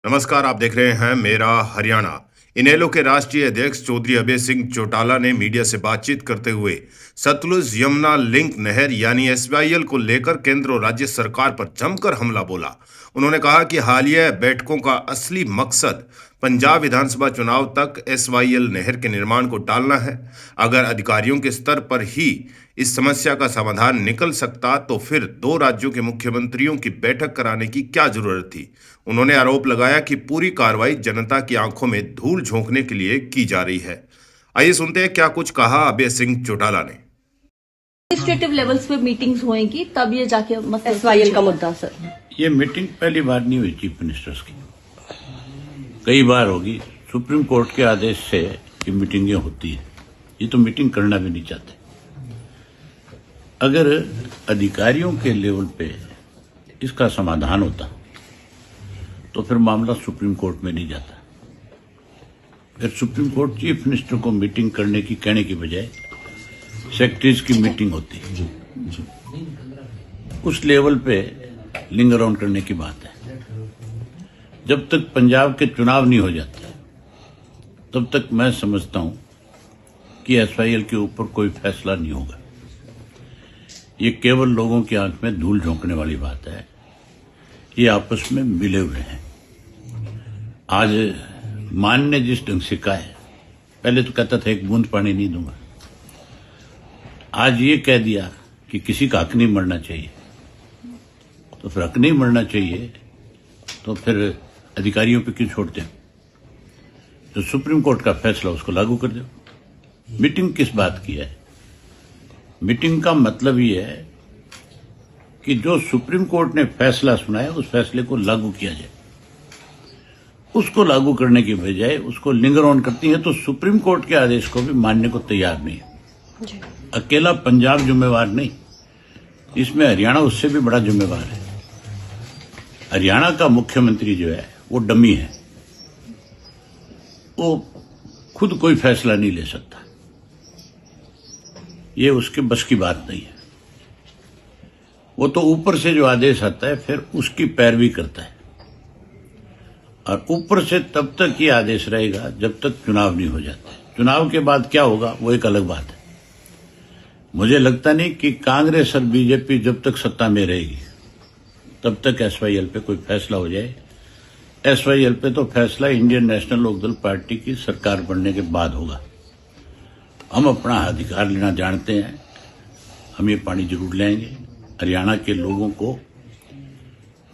नमस्कार, आप देख रहे हैं मेरा हरियाणा। इनेलो के राष्ट्रीय अध्यक्ष चौधरी अभय सिंह चौटाला ने मीडिया से बातचीत करते हुए सतलुज यमुना लिंक नहर यानी एसवाईएल को लेकर केंद्र और राज्य सरकार पर जमकर हमला बोला। उन्होंने कहा कि हालिया बैठकों का असली मकसद पंजाब विधानसभा चुनाव तक एसवाईएल नहर के निर्माण को टालना है। अगर अधिकारियों के स्तर पर ही इस समस्या का समाधान निकल सकता तो फिर दो राज्यों के मुख्यमंत्रियों की बैठक कराने की क्या जरूरत थी। उन्होंने आरोप लगाया कि पूरी कार्रवाई जनता की आंखों में धूल झोंकने के लिए की जा रही है। आइए सुनते हैं क्या कुछ कहा अभय सिंह चौटाला ने। एडमिनिस्ट्रेटिव लेवल्स पे मीटिंग्स होएंगी तब ये जाके एसवाईएल का मुद्दा सर। ये मीटिंग पहली बार नहीं हुई चीफ मिनिस्टर्स की, कई बार होगी। सुप्रीम कोर्ट के आदेश से ये मीटिंगें होती है। ये तो मीटिंग करना भी नहीं चाहते। अगर अधिकारियों के लेवल पे इसका समाधान होता तो फिर मामला सुप्रीम कोर्ट में नहीं जाता। फिर सुप्रीम कोर्ट चीफ मिनिस्टर को मीटिंग करने की कहने की बजाय सेक्रेटरीज की मीटिंग होती है। उस लेवल पे लिंग अराउंड करने की बात है। जब तक पंजाब के चुनाव नहीं हो जाते तब तक मैं समझता हूं कि एसवाईएल के ऊपर कोई फैसला नहीं होगा। ये केवल लोगों की आंख में धूल झोंकने वाली बात है। ये आपस में मिले हुए हैं। आज मान ने जिस ढंग से कहा है, पहले तो कहता था एक बूंद पानी नहीं दूंगा, आज ये कह दिया कि किसी का हक नहीं मरना चाहिए। तो फिर हक नहीं मरना चाहिए तो फिर अधिकारियों पे क्यों छोड़ते हैं? जो सुप्रीम कोर्ट का फैसला उसको लागू कर दो। मीटिंग किस बात की है? मीटिंग का मतलब ये है कि जो सुप्रीम कोर्ट ने फैसला सुनाया उस फैसले को लागू किया जाए। उसको लागू करने की बजाय उसको लिंगर ऑन करती है तो सुप्रीम कोर्ट के आदेश को भी मानने को तैयार नहीं है। अकेला पंजाब जिम्मेवार नहीं, इसमें हरियाणा उससे भी बड़ा जिम्मेवार है। हरियाणा का मुख्यमंत्री जो है वो डमी है, वो खुद कोई फैसला नहीं ले सकता। ये उसके बस की बात नहीं है। वो तो ऊपर से जो आदेश आता है फिर उसकी पैरवी करता है, और ऊपर से तब तक ये आदेश रहेगा जब तक चुनाव नहीं हो जाते। चुनाव के बाद क्या होगा वो एक अलग बात है। मुझे लगता नहीं कि कांग्रेस और बीजेपी जब तक सत्ता में रहेगी तब तक एसवाईएल पे कोई फैसला हो जाए। एसवाईएल पे तो फैसला इंडियन नेशनल लोकदल पार्टी की सरकार बनने के बाद होगा। हम अपना अधिकार लेना जानते हैं। हम ये पानी जरूर लेंगे। हरियाणा के लोगों को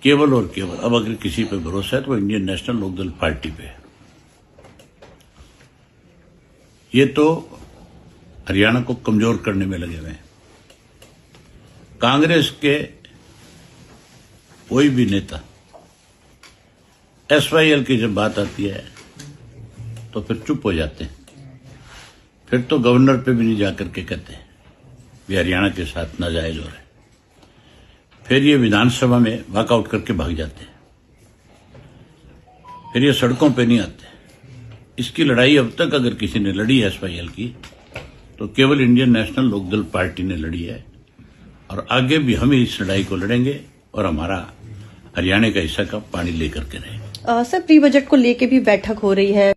केवल और केवल अब अगर किसी पे भरोसा है तो इंडियन नेशनल लोकदल पार्टी पे। ये तो हरियाणा को कमजोर करने में लगे हुए हैं। कांग्रेस के कोई भी नेता एसवाईएल की जब बात आती है तो फिर चुप हो जाते हैं। फिर तो गवर्नर पे भी नहीं जाकर के कहते हैं भी हरियाणा के साथ नाजायज हो रहा है। फिर ये विधानसभा में वॉकआउट करके भाग जाते हैं। फिर ये सड़कों पे नहीं आते। इसकी लड़ाई अब तक अगर किसी ने लड़ी है एसवाईएल की तो केवल इंडियन नेशनल लोकदल पार्टी ने लड़ी है, और आगे भी हम इस लड़ाई को लड़ेंगे और हमारा हरियाणा का हिस्सा का पानी लेकर के रहेंगे। सर, प्री बजट को लेके भी बैठक हो रही है।